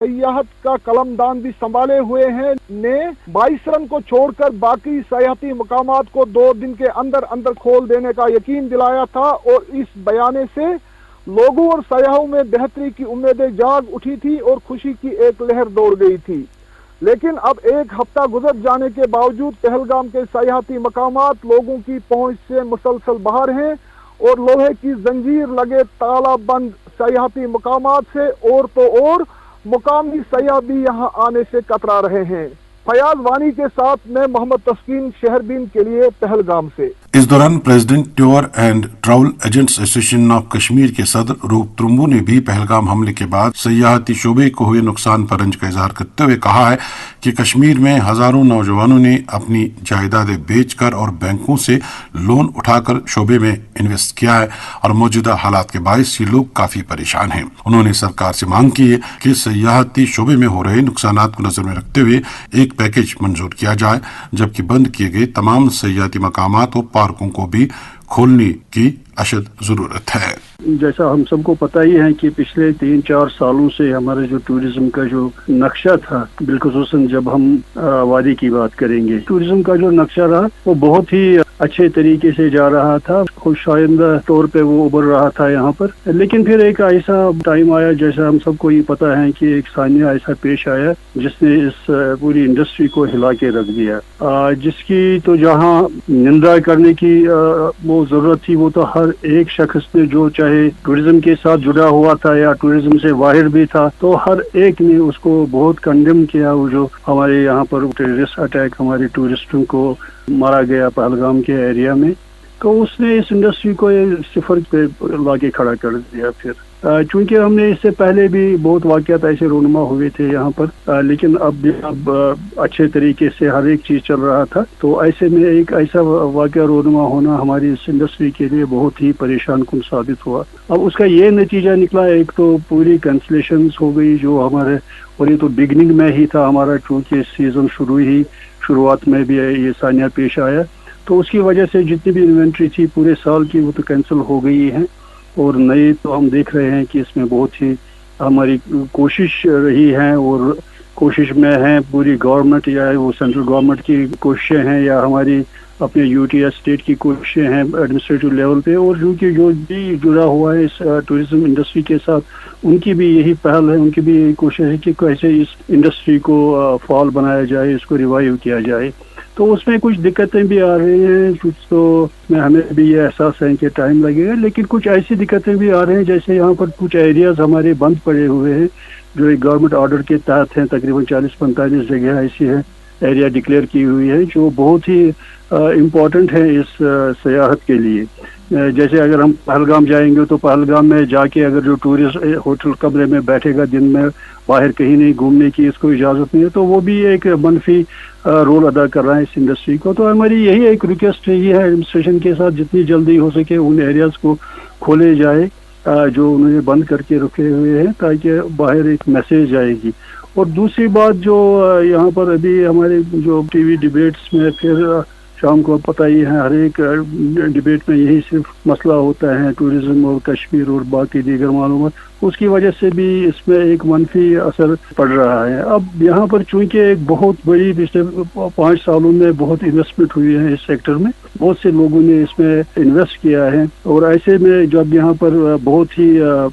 سیاحت کا قلمدان بھی سنبھالے ہوئے ہیں نے 22 رن کو چھوڑ کر باقی سیاحتی مقامات کو 2 دن کے اندر اندر کھول دینے کا یقین دلایا تھا، اور اس بیانے سے لوگوں اور سیاحوں میں بہتری کی امیدیں جاگ اٹھی تھی اور خوشی کی ایک لہر دوڑ گئی تھی۔ لیکن اب ایک ہفتہ گزر جانے کے باوجود پہلگام کے سیاحتی مقامات لوگوں کی پہنچ سے مسلسل باہر ہیں، اور لوہے کی زنجیر لگے تالا بند سیاحتی مقامات سے اور تو اور مقامی سیاح بھی یہاں آنے سے کترا رہے ہیں۔ فیاض وانی کے ساتھ میں محمد تسکین، شہربین کے لیے پہلگام سے۔ اس دوران president tour and travel agents ایسوسی ایشن آف کشمیر کے صدر روپ ترمبو نے بھی پہلگام حملے کے بعد سیاحتی شعبے کو ہوئے نقصان پر رنج کا اظہار کرتے ہوئے کہا ہے کہ کشمیر میں ہزاروں نوجوانوں نے اپنی جائیدادیں بیچ کر اور بینکوں سے لون اٹھا کر شعبے میں انویسٹ کیا ہے، اور موجودہ حالات کے باعث یہ لوگ کافی پریشان ہیں۔ انہوں نے سرکار سے مانگ کی ہے کہ سیاحتی شعبے میں ہو رہے نقصانات کو نظر میں رکھتے ہوئے ایک پیکیج منظور کیا جائے، جبکہ بند کیے گئے تمام سیاحتی مقامات اور پارکوں کو بھی کھولنے کی اشد ضرورت ہے۔ جیسا ہم سب کو پتہ ہی ہے کہ پچھلے 3-4 سالوں سے ہمارے جو ٹورزم کا جو نقشہ تھا، بالخصوصاً جب ہم وادی کی بات کریں گے، ٹورزم کا جو نقشہ رہا وہ بہت ہی اچھے طریقے سے جا رہا تھا، خوش آئندہ طور پہ وہ ابھر رہا تھا یہاں پر۔ لیکن پھر ایک ایسا ٹائم آیا، جیسا ہم سب کو یہ پتہ ہے کہ ایک ثانیہ ایسا پیش آیا جس نے اس پوری انڈسٹری کو ہلا کے رکھ دیا، جس کی تو جہاں نندا کرنے کی وہ ضرورت تھی، وہ تو ہر ایک شخص نے جو چاہے ٹورزم کے ساتھ جڑا ہوا تھا یا ٹورزم سے باہر بھی تھا، تو ہر ایک نے اس کو بہت کنڈیم کیا۔ وہ جو ہمارے یہاں پر ٹیررسٹ اٹیک ہمارے ٹورسٹوں کو مارا گیا پہلگام کے ایریا میں، تو اس نے اس انڈسٹری کو صفر پہ لا کے کھڑا کر دیا۔ پھر چونکہ ہم نے اس سے پہلے بھی بہت واقعات ایسے رونما ہوئے تھے یہاں پر، لیکن اب اچھے طریقے سے ہر ایک چیز چل رہا تھا، تو ایسے میں ایک ایسا واقعہ رونما ہونا ہماری اس انڈسٹری کے لیے بہت ہی پریشان کن ثابت ہوا۔ اب اس کا یہ نتیجہ نکلا، ایک تو پوری کینسلیشنز ہو گئی جو ہمارے، اور یہ تو بگننگ میں ہی تھا ہمارا، چونکہ سیزن شروعات میں بھی یہ ثانیہ پیش آیا، تو اس کی وجہ سے جتنی بھی انوینٹری تھی پورے سال کی وہ تو کینسل ہو گئی ہے، اور نئے تو ہم دیکھ رہے ہیں کہ اس میں بہت ہی ہماری کوشش رہی ہے، اور کوشش میں ہے پوری گورنمنٹ، یا وہ سینٹرل گورنمنٹ کی کوششیں ہیں یا ہماری اپنے یو ٹی ایس اسٹیٹ کی کوششیں ہیں ایڈمنسٹریٹو لیول پہ، اور جو بھی جڑا ہوا ہے اس ٹورزم انڈسٹری کے ساتھ، ان کی بھی یہی پہل ہے، ان کی بھی یہی کوشش ہے کہ کیسے اس انڈسٹری کو فعال بنایا جائے، اس کو ریوائیو کیا جائے۔ تو اس میں کچھ دقتیں بھی آ رہی ہیں، کچھ تو میں ہمیں بھی یہ احساس ہے کہ ٹائم لگے گا، لیکن کچھ ایسی دقتیں بھی آ رہے ہیں، جیسے یہاں پر کچھ ایریاز ہمارے بند پڑے ہوئے ہیں جو ایک گورنمنٹ آرڈر کے تحت ہیں، تقریباً 40-45 جگہ ایسی ہے ایریا ڈکلیئر کی ہوئی ہے جو بہت ہی امپورٹنٹ ہے اس سیاحت کے لیے۔ جیسے اگر ہم پہلگام جائیں گے تو پہلگام میں جا کے اگر جو ٹورسٹ ہوٹل کمرے میں بیٹھے گا دن میں، باہر کہیں نہیں گھومنے کی اس کو اجازت نہیں ہے، تو وہ بھی ایک منفی رول ادا کر رہا ہے اس انڈسٹری کو۔ تو ہماری یہی ایک ریکویسٹ رہی ہے ایڈمنسٹریشن کے ساتھ، جتنی جلدی ہو سکے ان ایریاز کو کھولے جائے جو انہوں نے بند کر کے رکھے ہوئے ہیں، تاکہ باہر ایک میسیج جائے گی۔ اور دوسری بات جو یہاں پر ابھی ہمارے جو ٹی وی ڈبیٹس میں، پھر شام کو پتہ ہی ہے ہر ایک ڈبیٹ میں یہی صرف مسئلہ ہوتا ہے ٹورزم اور کشمیر اور باقی دیگر معلومات، اس کی وجہ سے بھی اس میں ایک منفی اثر پڑ رہا ہے۔ اب یہاں پر چونکہ ایک بہت بڑی پچھلے 5 سالوں میں بہت انویسٹمنٹ ہوئی ہے اس سیکٹر میں، بہت سے لوگوں نے اس میں انویسٹ کیا ہے، اور ایسے میں جب یہاں پر بہت ہی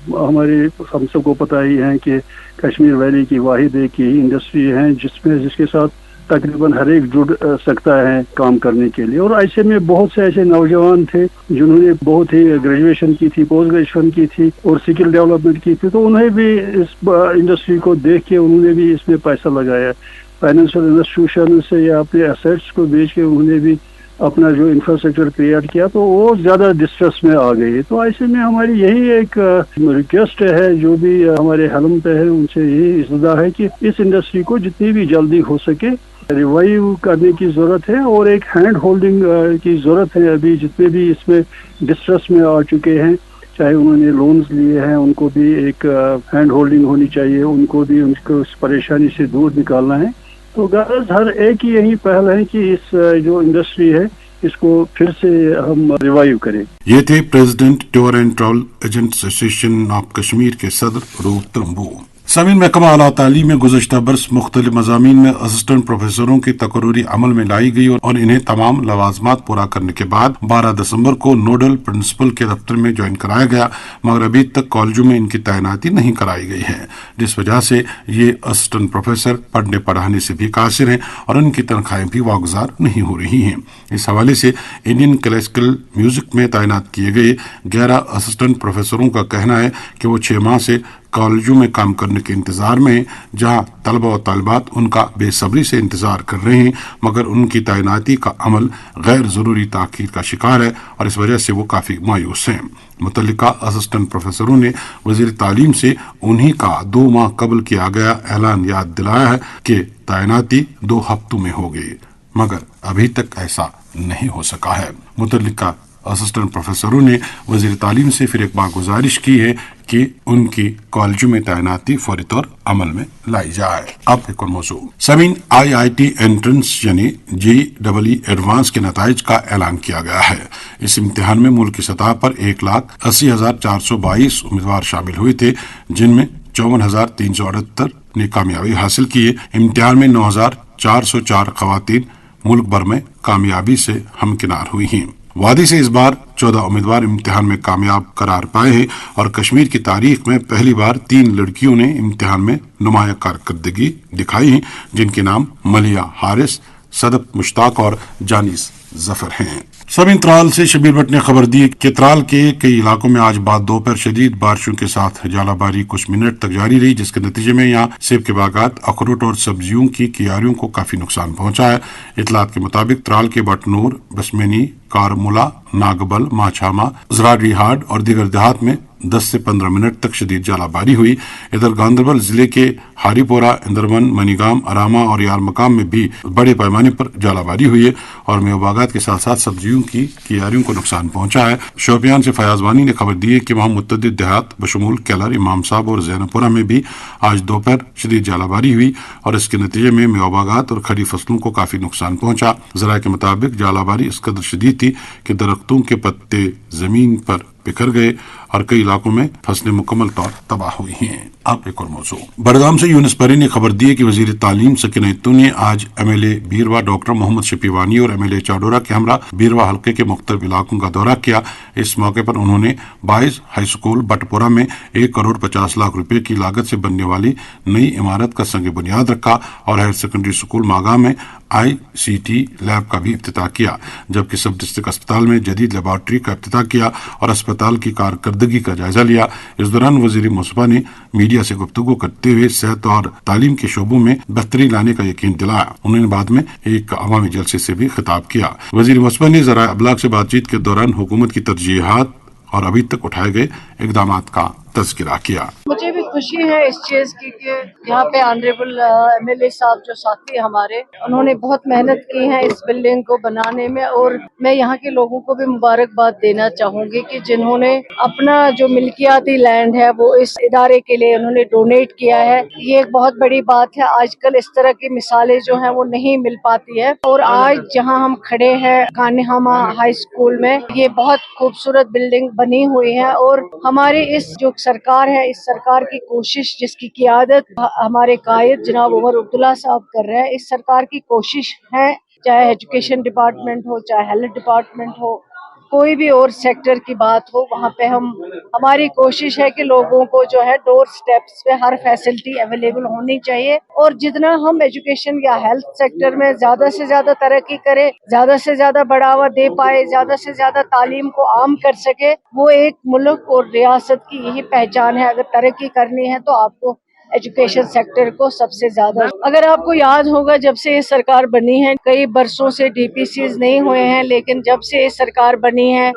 ہمارے ہم سب کو پتہ ہی ہے کہ کشمیر ویلی کی واحد ایک ہی انڈسٹری ہے جس کے ساتھ تقریباً ہر ایک جڑ سکتا ہے کام کرنے کے لیے، اور ایسے میں بہت سے ایسے نوجوان تھے جنہوں نے بہت ہی گریجویشن کی تھی، پوسٹ گریجویشن کی تھی اور سکل ڈیولپمنٹ کی تھی، تو انہیں بھی اس انڈسٹری کو دیکھ کے انہوں نے بھی اس میں پیسہ لگایا، فائنینشیل انسٹیٹیوشن سے یا اپنے ایسیٹس کو بیچ کے انہوں نے بھی اپنا جو انفراسٹرکچر کریٹ کیا، تو وہ زیادہ ڈسٹریس میں آ گئی۔ تو ایسے میں ہماری یہی ایک ریکویسٹ ہے، جو بھی ہمارے حلم پہ ہے ان سے یہی استدعا ہے کہ اس انڈسٹری کو جتنی بھی جلدی ہو سکے ریوائیو کرنے کی ضرورت ہے، اور ایک ہینڈ ہولڈنگ کی ضرورت ہے۔ ابھی جتنے بھی اس میں ڈسٹریس میں آ چکے ہیں، چاہے انہوں نے لونز لیے ہیں، ان کو بھی ایک ہینڈ ہولڈنگ ہونی چاہیے، ان کو بھی ان کو اس پریشانی سے دور نکالنا ہے۔ تو غرض ہر ایک کی یہی پہل ہے کہ اس جو انڈسٹری ہے اس کو پھر سے ہم ریوائیو کریں۔ یہ تھے president tour and travel agents ایسوسی ایشن آف کشمیر کے صدر روپ ترمبو۔ सामीन महकमा आला तालीम में गुज़श्ता बरस मुख्तलिफ मज़ामीन में असिस्टेंट प्रोफेसरों की तकर्री अमल में लाई गई और इन्हें तमाम लवाजमात पूरा करने के बाद 12 दिसंबर को नोडल प्रिंसिपल के दफ्तर में ज्वाइन कराया गया, मगर अभी तक कॉलेजों में इनकी तैनाती नहीं कराई गई है, जिस वजह से ये असिस्टेंट प्रोफेसर पढ़ने पढ़ाने से भी कासिर हैं और उनकी तनख्वाहें भी वागुजार नहीं हो रही हैं। इस हवाले से इंडियन क्लासिकल म्यूजिक में तैनात किए गए 11 असिस्टेंट प्रोफेसरों का कहना है कि वो 6 माह से कॉलेजों में काम करने के इंतजार में हैं, जहां तलबा और तालिबात उनका बेसब्री से इंतजार कर रहे हैं, मगर उनकी तैनाती का अमल गैर जरूरी ताखीर का शिकार है और इस वजह से वो काफी मायूस हैं। मुतल्लिका असिस्टेंट प्रोफेसरों ने वजीर तालीम से उन्हीं का 2 माह कबल किया गया ऐलान याद दिलाया है कि तैनाती 2 हफ्तों में होगी, मगर अभी तक ऐसा नहीं हो सका है। मुतल्लिका असिस्टेंट प्रोफेसरों ने वजीर तालीम से फिर एक बार गुजारिश की है कि उनकी कॉलेजों में तैनाती फौरी तौर अमल में लाई जाए। अब एक और मौजू समीन IIT एंट्रेंस यानी JEE एडवांस के नताइज का ऐलान किया गया है। इस इम्तिहान में मुल्क की सतह पर 1,80,422 उम्मीदवार शामिल हुए थे, जिनमें 54,378 ने कामयाबी हासिल की है। इम्तिहान में 9,404 खवातीन मुल्क भर में कामयाबी से हमकिनार हुई हैं। वादी से इस बार 14 उम्मीदवार इम्तिहान में कामयाब करार पाए हैं और कश्मीर की तारीख में पहली बार 3 लड़कियों ने इम्तिहान में नुमाया कारकर्दगी दिखाई है, जिनके नाम मलिया हारिस, सदक मुश्ताक और जानिस जफर हैं। सब त्राल से शबीर भट्ट ने खबर दी कि त्राल के कई इलाकों में आज बाद दोपहर शदीद बारिशों के साथ जालाबारी कुछ मिनट तक जारी रही, जिसके नतीजे में यहाँ सेब के बागात, अखरोट और सब्जियों की क्यारियों को काफी नुकसान पहुंचा है। इतलात के मुताबिक त्राल के बटनूर, बसमेनी, कारमुला, नागबल, माछामा, जराडी हाड और दीगर देहात में 10 से 15 मिनट तक शदीद जालाबारी हुई। इधर गांधरबल जिले के हारीपोरा, इंदरमन, मनीगाम, अरामा और यार मकाम में भी बड़े पैमाने पर जालाबारी हुई है और मेवाबागात के साथ साथ सब्जियों की क्यारियों को नुकसान पहुंचा है। शोपियान से फयाज वानी ने खबर दी है कि वहां मुतअद्दिद देहात बशमूल कैलर, इमाम साहब और जैनपुरा में भी आज दोपहर शदीद जालाबारी हुई और इसके नतीजे में मेवाबागात और खड़ी फसलों को काफी नुकसान पहुंचा। जरा के मुताबिक जालाबारी इस कदर शदीद थी कि दरख्तों के पत्ते जमीन पर बिखर गए और कई इलाकों में फसलें मुकम्मल तौर तबाह हुई हैं। अब एक और मौजू बड़गाम से यूनुस परी ने खबर दी है कि वजीर तालीम सकीना इत्तू ने आज MLA बीरवा डॉक्टर मोहम्मद शफी वानी और MLA चाडोरा के हमरा बीरवा हल्के के मुख्तलिफ इलाकों का दौरा किया। इस मौके पर उन्होंने 22 हाई स्कूल बटपुरा में 1 करोड़ 50 लाख रुपए की लागत से बनने वाली नई इमारत का संग बुनियाद रखा और हायर सेकेंडरी स्कूल मागा में ICT लैब का भी इफ्तिताह किया, जबकि सब डिस्ट्रिक्ट अस्पताल में जदीद लेबॉर्ट्री का इफ्तिताह किया और अस्पताल की कारकर्दगी का जायजा लिया। इस दौरान वजीर मुस्तफा ने मीडिया से गुफ्तगू करते हुए सेहत और तालीम के शोबों में बेहतरी लाने का यकीन दिलाया। उन्होंने बाद में एक अवामी जलसे से भी खिताब किया। वजीर मुस्तफा ने ज़राए अबलाग से बातचीत के दौरान हुकूमत की तरजीहात और अभी तक उठाए गए इकदाम का तज़किरा किया। मुझे भी खुशी है इस चीज की कि यहाँ पे ऑनरेबल MLA साहब जो साथी हमारे, उन्होंने बहुत मेहनत की है इस बिल्डिंग को बनाने में और मैं यहाँ के लोगों को भी मुबारकबाद देना चाहूंगी कि जिन्होंने अपना जो मिल्कियाती लैंड है वो इस इदारे के लिए उन्होंने डोनेट किया है। ये एक बहुत बड़ी बात है। आजकल इस तरह की मिसालें जो हैं वो नहीं मिल पाती है और आज जहाँ हम खड़े हैं कान्हामा हाई स्कूल में, ये बहुत खूबसूरत बिल्डिंग बनी हुई है और हमारे इस जो सरकार है, इस सरकार की कोशिश जिसकी क़ियादत हमारे कायद जनाब उमर अब्दुल्ला साहब कर रहे हैं, इस सरकार की कोशिश है, चाहे एजुकेशन डिपार्टमेंट हो, चाहे हेल्थ डिपार्टमेंट हो, कोई भी और सेक्टर की बात हो, वहाँ पे हमारी कोशिश है कि लोगों को जो है डोर स्टेप्स पे हर फैसिलिटी अवेलेबल होनी चाहिए और जितना हम एजुकेशन या हेल्थ सेक्टर में ज्यादा से ज्यादा तरक्की करें, ज्यादा से ज्यादा बढ़ावा दे पाए, ज्यादा से ज्यादा तालीम को आम कर सके, वो एक मुल्क और रियासत की यही पहचान है। अगर तरक्की करनी है तो आपको एजुकेशन सेक्टर को सबसे ज्यादा, अगर आपको याद होगा जब से ये सरकार बनी है कई बरसों से DPCs नहीं हुए हैं, लेकिन जब से ये सरकार बनी है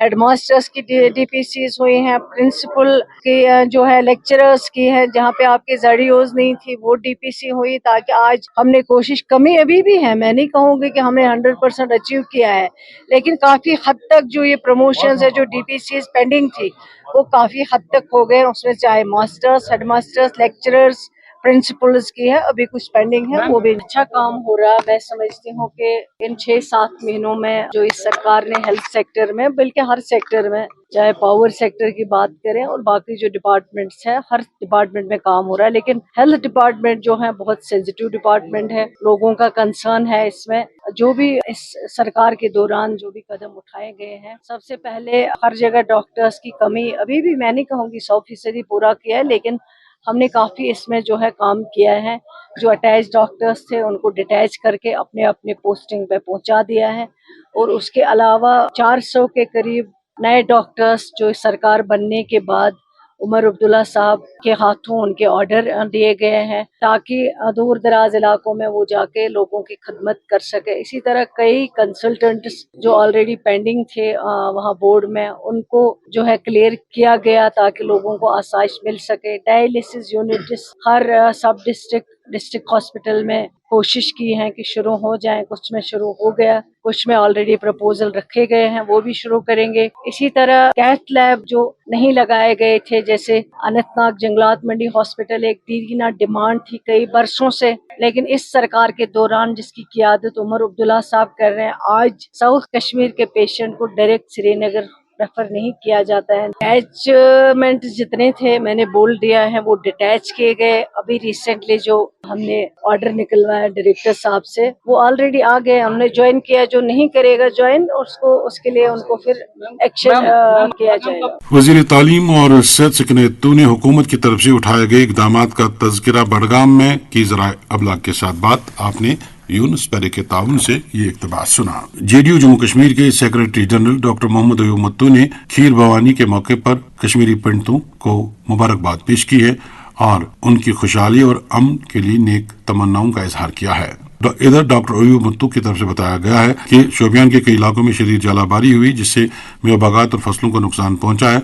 हेडमास्टर्स की DPCs हुई हैं, प्रिंसिपल की जो है लेक्चरर्स की है, जहाँ पे आपके ZDOs नहीं थी वो DPC हुई, ताकि आज हमने कोशिश, कमी अभी भी है, मैं नहीं कहूँगी कि हमने 100% अचीव किया है, लेकिन काफी हद तक जो ये प्रमोशंस है जो DPCs पेंडिंग थी वो काफी हद तक हो गए। उसमें चाहे मास्टर्स, हेडमास्टर्स, लेक्चरर्स, प्रिंसिपल्स की है, अभी कुछ पेंडिंग है, वो भी अच्छा काम हो रहा है। मैं समझती हूँ कि इन 6-7 महीनों में जो इस सरकार ने हेल्थ सेक्टर में, बल्कि हर सेक्टर में, चाहे पावर सेक्टर की बात करें और बाकी जो डिपार्टमेंट्स हैं, हर डिपार्टमेंट में काम हो रहा है। लेकिन हेल्थ डिपार्टमेंट जो है बहुत सेंसिटिव डिपार्टमेंट है, लोगों का कंसर्न है इसमें। जो भी इस सरकार के दौरान जो भी कदम उठाए गए हैं, सबसे पहले हर जगह डॉक्टर्स की कमी, अभी भी मैं नहीं कहूँगी 100% पूरा किया है, लेकिन हमने काफी इसमें जो है काम किया है। जो अटैच डॉक्टर्स थे उनको डिटैच करके अपने अपने पोस्टिंग पे पहुंचा दिया है, और उसके अलावा 400 के करीब नए डॉक्टर्स जो सरकार बनने के बाद उमर अब्दुल्ला साहब के हाथों उनके ऑर्डर दिए गए हैं, ताकि दूर दराज इलाकों में वो जाके लोगों की खिदमत कर सके। इसी तरह कई कंसल्टेंट्स जो ऑलरेडी पेंडिंग थे वहाँ बोर्ड में, उनको जो है क्लियर किया गया ताकि लोगों को आसाइश मिल सके। डायलिसिस यूनिट हर सब डिस्ट्रिक्ट हॉस्पिटल में कोशिश की है कि शुरू हो जाए, कुछ में शुरू हो गया, कुछ में ऑलरेडी प्रपोजल रखे गए हैं, वो भी शुरू करेंगे। इसी तरह कैथ लैब जो नहीं लगाए गए थे, जैसे अनंतनाग जंगलात मंडी हॉस्पिटल एक दीना डिमांड थी कई बरसों से, लेकिन इस सरकार के दौरान जिसकी क़ियादत उमर अब्दुल्ला साहब कर रहे हैं, आज साउथ कश्मीर के पेशेंट को डायरेक्ट श्रीनगर रेफर नहीं किया जाता है। अटैचमेंट जितने थे मैंने बोल दिया है, वो डिटैच किए गए। अभी रिसेंटली जो हमने ऑर्डर निकलवाया डायरेक्टर साहब से, वो ऑलरेडी आ गए, हमने ज्वाइन किया। जो नहीं करेगा ज्वाइन, उसके लिए उनको फिर एक्शन किया जाएगा। वजीर तालीम और सेहत सेक्रेटरी ने हुकूमत की तरफ से उठाए गए इकदामात का तज़किरा बडगाम में की ज़राए अबलाग के साथ बात। आपने यूनुस पेरे के ताउन से ये इक़्तिबास सुना। जेडीयू जम्मू कश्मीर के secretary general doctor Mohammad Ayub Mattu ने खीर भवानी के मौके पर कश्मीरी पंडितों को मुबारकबाद पेश की है और उनकी खुशहाली और अमन के लिए नेक तमन्नाओं का इजहार किया है। इधर डॉक्टर अयूब मत्तू की तरफ से बताया गया है कि शोपियान के कई इलाकों में शदीद जालाबारी हुई, जिससे मेवा बागात और फसलों को नुकसान पहुंचा है,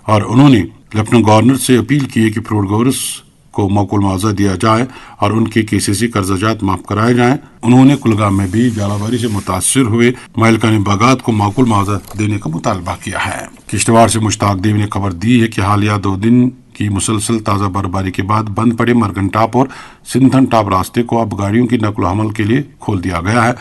और उन्होंने लेफ्टिनेंट गवर्नर से अपील की है कि फ्रूटगोर्स को मौकूल मुआवजा दिया जाए और उनके केसीसी कर्जाजात माफ कराए जाएं। उन्होंने कुलगाम में भी जालाबारी से मुतासर हुए मालिकान बागात को माकूल मुआवजा देने का मुतालबा किया है। किश्तवाड़ से मुश्ताक देव ने खबर दी है कि हालिया 2 दिन की मुसलसल ताज़ा बर्फबारी के बाद बंद पड़े मरगन टाप और सिंथन टाप रास्ते को अब गाड़ियों की नकल हमल के लिए खोल दिया गया है।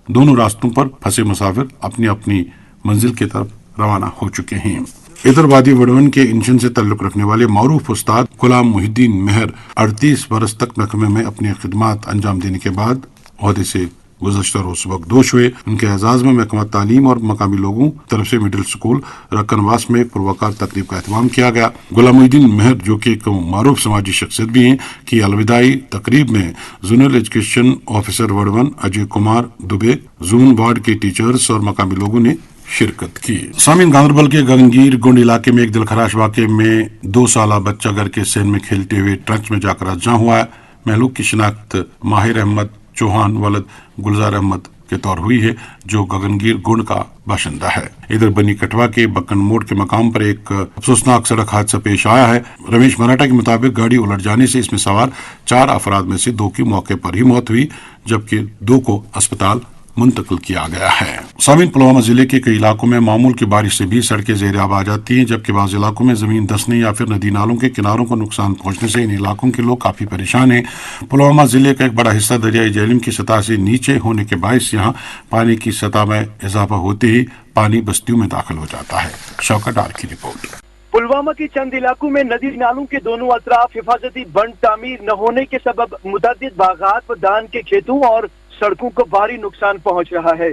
दोनों रास्तों पर फंसे मुसाफिर अपनी अपनी मंजिल की तरफ रवाना हो चुके हैं। इधर वादी वडवन के इंजन से ताल्लुक रखने वाले मारूफ उस्ताद गुलाम मुहिद्दीन मेहर 38 बरस तक महकमे में अपनी खिदमत अंजाम देने के बाद ओहदे से गुज़श्ता रोज सुबह दोष हुए। उनके एजाज में महकमा तालीम और मकामी लोगों तरफ से मिडिल स्कूल रक्कनवास में पुरवकार तकरीब का एहतमाम किया गया। गुलाम मुहिद्दीन मेहर, जो कि एक मारूफ समाजी शख्सियत भी हैं, की अलविदाई तकरीब में zonal education officer Vadhavan Ajay Kumar Dubey, zone ward के टीचर्स और मकामी लोगों ने शिरकत की। सामीन, गांधरबल के गगनगीर गुंड इलाके में एक दिलखराश वाक़े में 2 साला बच्चा घर के सहन में खेलते हुए ट्रंच में जाकर अदजा हुआ है। महलूक की शिनाख्त माहिर अहमद चौहान वलद गुलजार अहमद के तौर हुई है, जो गगनगीर गुंड का बाशिंदा है। इधर बनी कटवा के बक्कन मोड़ के मकाम पर एक अफसोसनाक सड़क हादसा पेश आया है। रमेश मराठा के मुताबिक गाड़ी उलट जाने से इसमें सवार 4 अफराद में से 2 की मौके पर ही मौत हुई, जबकि 2 को अस्पताल मुंतकिल किया गया है। सामीन, पुलवामा जिले के कई इलाकों में मामूल की बारिश से भी सड़कें ज़ेर आब आ जाती हैं, जबकि बाज़ इलाकों में जमीन धंसने या फिर नदी नालों के किनारों को नुकसान पहुंचने से इन इलाकों के लोग काफी परेशान हैं। पुलवामा जिले का एक बड़ा हिस्सा दरियाई झेलम की सतह से नीचे होने के बायस यहाँ पानी की सतह में इजाफा होते ही पानी बस्तियों में दाखिल हो जाता है। शौकत डार की रिपोर्ट। पुलवामा के चंद इलाकों में नदी नालों के दोनों अतराफ हिफाजती बंद तामीर न होने के सबब मुतअद्दिद बागात व धान के खेतों और सड़कों को भारी नुकसान पहुंच रहा है,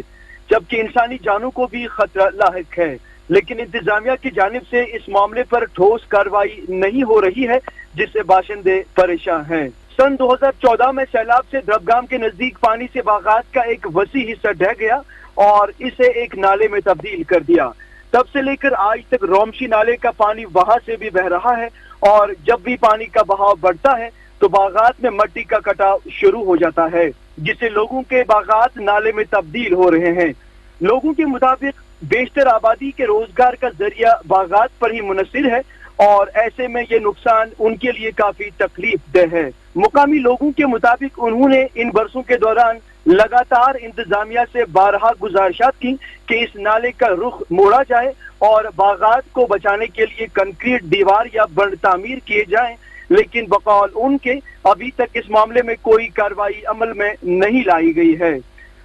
जबकि इंसानी जानों को भी खतरा लाहिक है। लेकिन इंतजामिया की जानिब से इस मामले पर ठोस कार्रवाई नहीं हो रही है, जिससे बाशिंदे परेशान हैं। सन 2014 में सैलाब से द्रबगाम के नजदीक पानी से बागात का एक वसी हिस्सा ढह गया और इसे एक नाले में तब्दील कर दिया। तब से लेकर आज तक रोमशी नाले का पानी वहां से भी बह रहा है, और जब भी पानी का बहाव बढ़ता है तो बागात में मिट्टी का कटाव शुरू हो जाता है, जिससे लोगों के बागात नाले में तब्दील हो रहे हैं। लोगों के मुताबिक बेशतर आबादी के रोजगार का जरिया बागात पर ही मुनसिर है, और ऐसे में ये नुकसान उनके लिए काफी तकलीफ दह है। मुकामी लोगों के मुताबिक उन्होंने इन बरसों के दौरान लगातार इंतजामिया से 12 गुजारिशात की कि इस नाले का रुख मोड़ा जाए और बागात को बचाने के लिए कंक्रीट दीवार या बंद तामीर किए जाएं, लेकिन बकौल उनके अभी तक इस मामले में कोई कार्रवाई अमल में नहीं लाई गई है।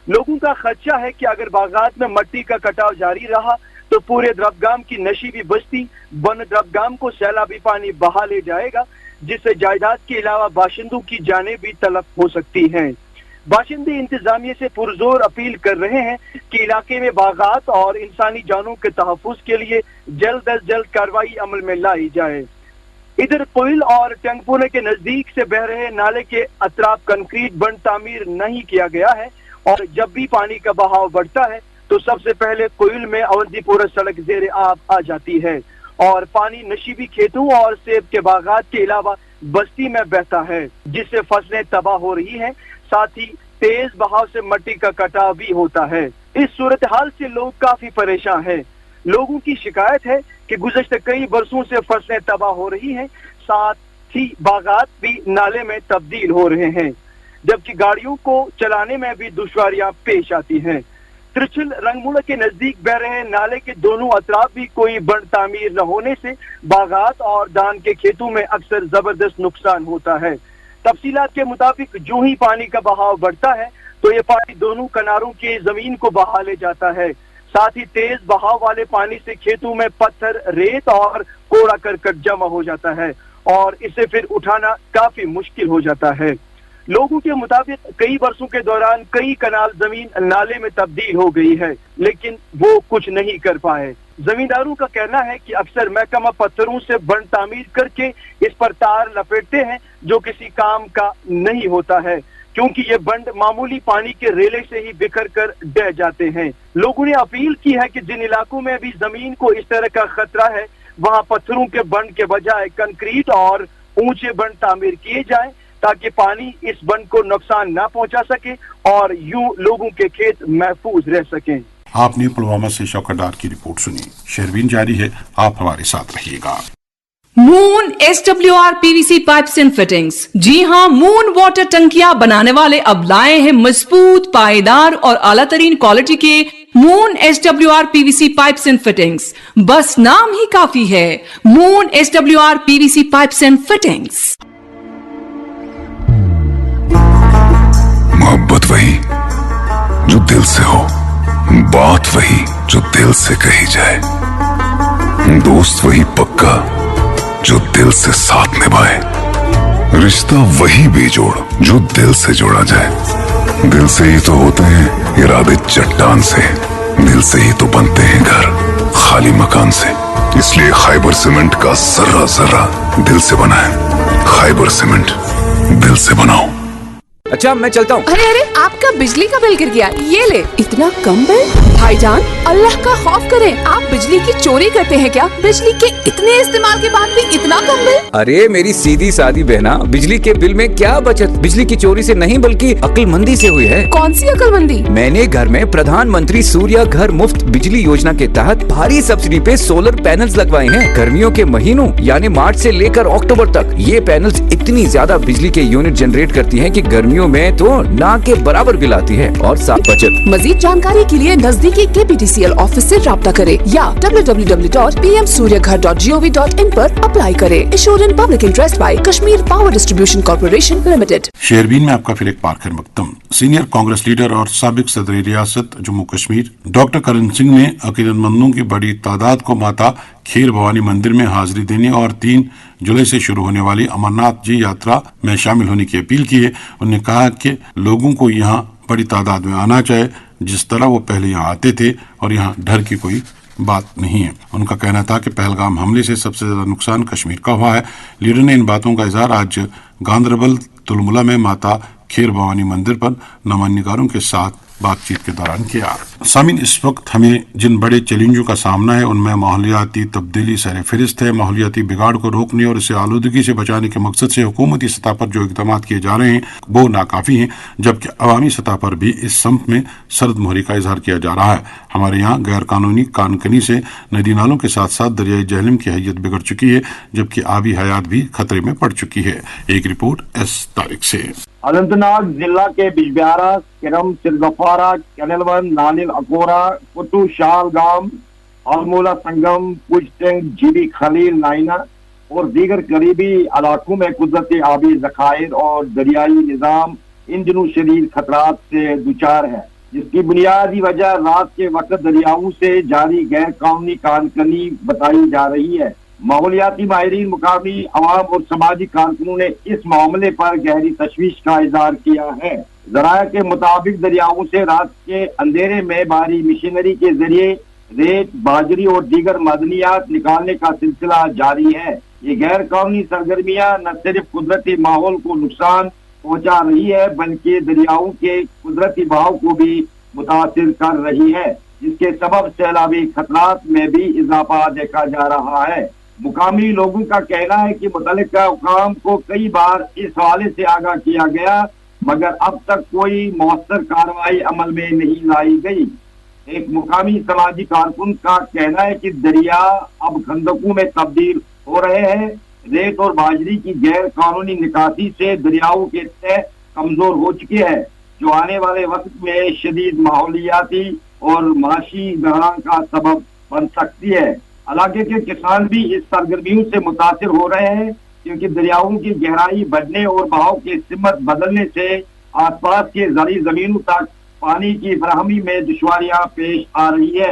लोगों का खदशा है कि अगर बागात में मट्टी का कटाव जारी रहा तो पूरे द्रबगाम की नशीबी बस्ती बन द्रबगाम को सैलाबी पानी बहा ले जाएगा, जिससे जायदाद के अलावा बाशिंदों की जानें भी तलफ हो सकती हैं। बाशिंदे इंतजामिया से पुरजोर अपील कर रहे हैं कि इलाके में बागात और इंसानी जानों के तहफ्फुज के लिए जल्द अज जल्द कार्रवाई अमल में लाई जाए। इधर कोयल और टंगपुरे के नजदीक से बह रहे नाले के अतराफ कंक्रीट बंद तामीर नहीं किया गया है और जब भी पानी का बहाव बढ़ता है तो सबसे पहले कोयल में अवंतीपुरा सड़क जेर आब आ जाती है और पानी नशीबी खेतों और सेब के बागात के अलावा बस्ती में बहता है, जिससे फसलें तबाह हो रही हैं। साथ ही तेज बहाव से मट्टी का कटाव भी होता है। इस सूरत हाल से लोग काफी परेशान हैं। लोगों की शिकायत है कि गुज़श्ता कई बरसों से फसलें तबाह हो रही हैं, साथ ही बागात भी नाले में तब्दील हो रहे हैं, जबकि गाड़ियों को चलाने में भी दुश्वारियां पेश आती हैं। त्रिचल रंगमुड़ा के नजदीक बह रहे नाले के दोनों अतराफ भी कोई बंद तामीर न होने से बागात और धान के खेतों में अक्सर जबरदस्त नुकसान होता है। तफसीलात के मुताबिक जो ही पानी का बहाव बढ़ता है तो ये पानी दोनों किनारों की जमीन को बहा ले जाता है। साथ ही तेज बहाव वाले पानी से खेतों में पत्थर, रेत और कोड़ा करकट जमा हो जाता है और इसे फिर उठाना काफी मुश्किल हो जाता है। लोगों के मुताबिक कई बरसों के दौरान कई कनाल जमीन नाले में तब्दील हो गई है, लेकिन वो कुछ नहीं कर पाए। जमींदारों का कहना है कि अक्सर महकमा पत्थरों से बंद तामीर करके इस पर तार लपेटते हैं, जो किसी काम का नहीं होता है, क्योंकि ये बंद मामूली पानी के रेले से ही बिखर कर ढह जाते हैं। लोगों ने अपील की है कि जिन इलाकों में भी जमीन को इस तरह का खतरा है वहां पत्थरों के बंद के बजाय कंक्रीट और ऊंचे बंद तामीर किए जाएं, ताकि पानी इस बंद को नुकसान न पहुंचा सके और यूं लोगों के खेत महफूज रह सकें। आपने पुलवामा से शौकत डार की रिपोर्ट सुनी। शेरवीन जारी है, आप हमारे साथ रहिएगा। Moon SWR PVC pipes and fittings. जी हाँ, मून वाटर टंकियां बनाने वाले अब लाए हैं मजबूत, पायदार और आला तरीन क्वालिटी के moon SWR PVC pipes and fittings. बस नाम ही काफी है, moon SWR PVC pipes and fittings. मोहब्बत वही जो दिल से हो, बात वही जो दिल से कही जाए, दोस्त वही पक्का जो दिल से साथ निभाए, रिश्ता वही बेजोड़ जो दिल से जोड़ा जाए। दिल से ही तो होते हैं इरादे चट्टान से, दिल से ही तो बनते हैं घर खाली मकान से। इसलिए खैबर सीमेंट का जर्रा जर्रा दिल से बना है। खैबर सीमेंट, दिल से बनाओ। अच्छा मैं चलता हूँ। अरे अरे, आपका बिजली का बिल गिर गया, ये ले। इतना कम बिल? भाईजान, अल्लाह का खौफ करें, आप बिजली की चोरी करते हैं क्या? बिजली के इतने इस्तेमाल के बाद भी इतना कम बिल? अरे मेरी सीधी सादी बहना, बिजली के बिल में क्या बचत बिजली की चोरी से नहीं बल्कि अक्लमंदी से हुई है। कौन सी अक्लमंदी? मैंने घर में प्रधानमंत्री सूर्य घर मुफ्त बिजली योजना के तहत भारी सब्सिडी पे सोलर पैनल्स लगवाए हैं। गर्मियों के महीनों यानी मार्च से लेकर अक्टूबर तक ये पैनल्स इतनी ज्यादा बिजली के यूनिट जनरेट करती हैं कि गर्मियों में तो ना के बराबर बिल आती है और साथ बचत। मजीद जानकारी के लिए नजदीकी KPTCL ऑफिस से राब्ता करें या www.pmsuryaghar.gov.in पर अप्लाई करें। Issued in public interest by Kashmir power distribution corporation limited. शेरवीन में आपका फिर एक बार खैर मकदम। सीनियर कांग्रेस लीडर और साबिक सदर रियासत जम्मू कश्मीर डॉक्टर करण सिंह ने अकीदतमंदों की बड़ी तादाद को माता खेर भवानी मंदिर में हाजिरी देने और 3 जुलाई से शुरू होने वाली अमरनाथ जी यात्रा में शामिल होने की अपील की है। उन्होंने कहा कि लोगों को यहाँ बड़ी तादाद में आना चाहिए, जिस तरह वो पहले यहाँ आते थे, और यहाँ डर की कोई बात नहीं है। उनका कहना था कि पहलगाम हमले से सबसे ज्यादा नुकसान कश्मीर का हुआ है। लीडर ने इन बातों का इजहार आज गांदरबल तुलमुला में माता खेर भवानी मंदिर पर नमान्यकारों के साथ बातचीत के दौरान किया। सामीन, इस वक्त हमें जिन बड़े चैलेंजों का सामना है उनमें माहौलियाती तब्दीली सर फहरिस्त है। माहौलियाती बिगाड़ को रोकने और इसे आलूदगी से बचाने के मकसद से हुकूमती सतह पर जो इक़दाम किए जा रहे हैं वो नाकाफी हैं, जबकि अवामी सतह पर भी इस सम्त में सर्द मोहरी का इजहार किया जा रहा है। हमारे यहाँ गैर कानूनी कानकनी से नदी नालों के साथ साथ दरियाई जहलम की हैयत बिगड़ चुकी है, जबकि आबी हयात भी खतरे में पड़ चुकी है। एक रिपोर्ट एस तारिक से। अनंतनाग जिला के बिजबिहारा, किरम, सिरगफारा, कैनलवन, नानिल अकोरा, कुटू शालगाम, अलमोला संगम, पुजटेंग, जीबी खलील, नाइना, اور دیگر قریبی علاقوں میں قدرتی آبی ذخائر اور دریائی نظام ان دنوں شدید خطرات سے دوچار ہے، جس کی بنیادی وجہ رات کے وقت دریاؤں سے جاری غیر قانونی کان کنی بتائی جا رہی ہے۔ ماحولیاتی ماہرین، مقامی عوام اور سماجی کارکنوں نے اس معاملے پر گہری تشویش کا اظہار کیا ہے۔ ذرائع کے مطابق دریاؤں سے رات کے اندھیرے میں بھاری مشینری کے ذریعے ریت، باجری اور دیگر معدنیات نکالنے کا سلسلہ جاری ہے۔ یہ غیر قانونی سرگرمیاں نہ صرف قدرتی ماحول کو نقصان پہنچا رہی ہے بلکہ دریاؤں کے قدرتی بہاؤ کو بھی متاثر کر رہی ہے، جس کے سبب سیلابی خطرات میں بھی اضافہ دیکھا جا رہا ہے۔ مقامی لوگوں کا کہنا ہے کہ متعلقہ حکام کو کئی بار اس حوالے سے آگاہ کیا گیا مگر اب تک کوئی مؤثر کارروائی عمل میں نہیں لائی گئی۔ ایک مقامی سماجی کارکن کا کہنا ہے کہ دریا اب خندقوں میں تبدیل ہو رہے ہیں۔ ریت اور باجری کی غیر قانونی نکاسی سے دریاؤں کے تہہ کمزور ہو چکے ہیں، جو آنے والے وقت میں شدید ماحولیاتی اور معاشی بحران کا سبب بن سکتی ہے۔ علاقے کے کسان بھی اس سرگرمیوں سے متاثر ہو رہے ہیں کیونکہ دریاؤں کی گہرائی بڑھنے اور بہاؤ کی سمت بدلنے سے آس پاس کے زرعی زمینوں تک پانی کی فراہمی میں دشواریاں پیش آ رہی ہے۔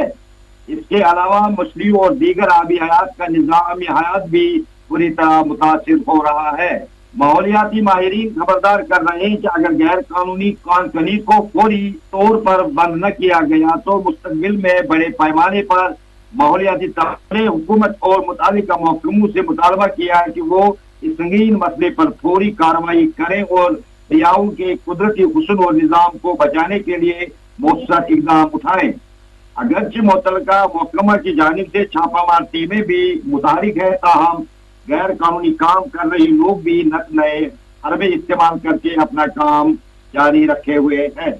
اس کے علاوہ مچھلیوں اور دیگر آبی حیات کا نظام حیات بھی پوری طرح متاثر ہو رہا ہے۔ ماحولیاتی ماہرین خبردار کر رہے ہیں کہ اگر غیر قانونی کان کنی کو فوری طور پر بند نہ کیا گیا تو مستقبل میں بڑے پیمانے پر ماحولیاتی طبقے نے حکومت اور متعلقہ محکموں سے مطالبہ کیا ہے کہ وہ اس سنگین مسئلے پر فوری کارروائی کریں اور دریاؤں کے قدرتی حسن اور نظام کو بچانے کے لیے مؤثر اقدام اٹھائیں۔ اگرچہ متعلقہ محکمہ کی جانب سے چھاپہ مار ٹیمیں بھی متحرک ہے، تاہم غیر قانونی کام کر رہے لوگ بھی نئے حربے استعمال کر کے اپنا کام جاری رکھے ہوئے ہیں۔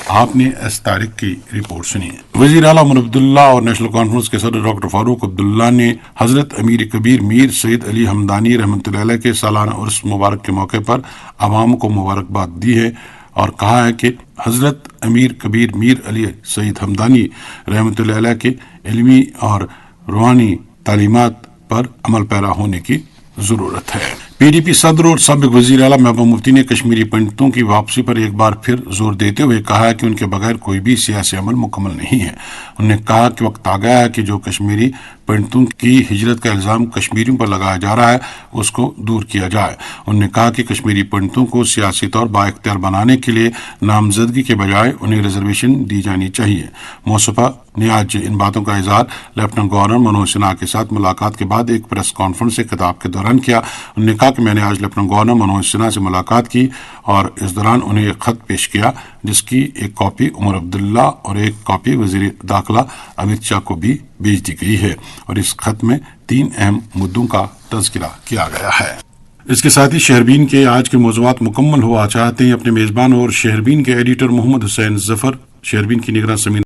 آپ نے اس تاریخ کی رپورٹ سنی ہے۔ وزیر اعلیٰ عمر عبداللہ اور نیشنل کانفرنس کے صدر ڈاکٹر فاروق عبداللہ نے حضرت امیر کبیر میر سید علی حمدانی رحمۃ اللہ علیہ کے سالانہ عرس مبارک کے موقع پر عوام کو مبارکباد دی ہے اور کہا ہے کہ حضرت امیر کبیر میر علی سید حمدانی رحمۃ اللہ علیہ کے علمی اور روحانی تعلیمات پر عمل پیرا ہونے کی ضرورت ہے۔ پی ڈی پی صدر اور سابق وزیر اعلیٰ محبوبہ مفتی نے کشمیری پنڈتوں کی واپسی پر ایک بار پھر زور دیتے ہوئے کہا ہے کہ ان کے بغیر کوئی بھی سیاسی عمل مکمل نہیں ہے۔ انہوں نے کہا کہ وقت آ گیا ہے کہ جو کشمیری پنڈتوں کی ہجرت کا الزام کشمیریوں پر لگایا جا رہا ہے اس کو دور کیا جائے۔ انہوں نے کہا کہ کشمیری پنڈتوں کو سیاسی طور با اختیار بنانے کے لیے نامزدگی کے بجائے انہیں ریزرویشن دی جانی چاہیے۔ موصفہ نے آج ان باتوں کا اظہار لیفٹننٹ گورنر منوج سنہا کے ساتھ ملاقات کے بعد ایک پریس کانفرنس سے خطاب کے دوران کیا۔ انہوں نے کہا کہ میں نے آج لیفٹننٹ گورنر منوج سنہا سے ملاقات کی اور اس دوران انہیں ایک خط پیش کیا جس کی ایک کاپی عمر عبداللہ اور ایک کاپی وزیر داخلہ امت شاہ کو بھی بھیج دی گئی ہے اور اس خط میں 3 اہم مدعوں کا تذکرہ کیا گیا ہے۔ اس کے ساتھ ہی شہربین کے آج کے موضوعات مکمل ہوا چاہتے ہیں اپنے میزبان اور شہربین کے ایڈیٹر محمد حسین ظفر، شہربین کی نگراں سمین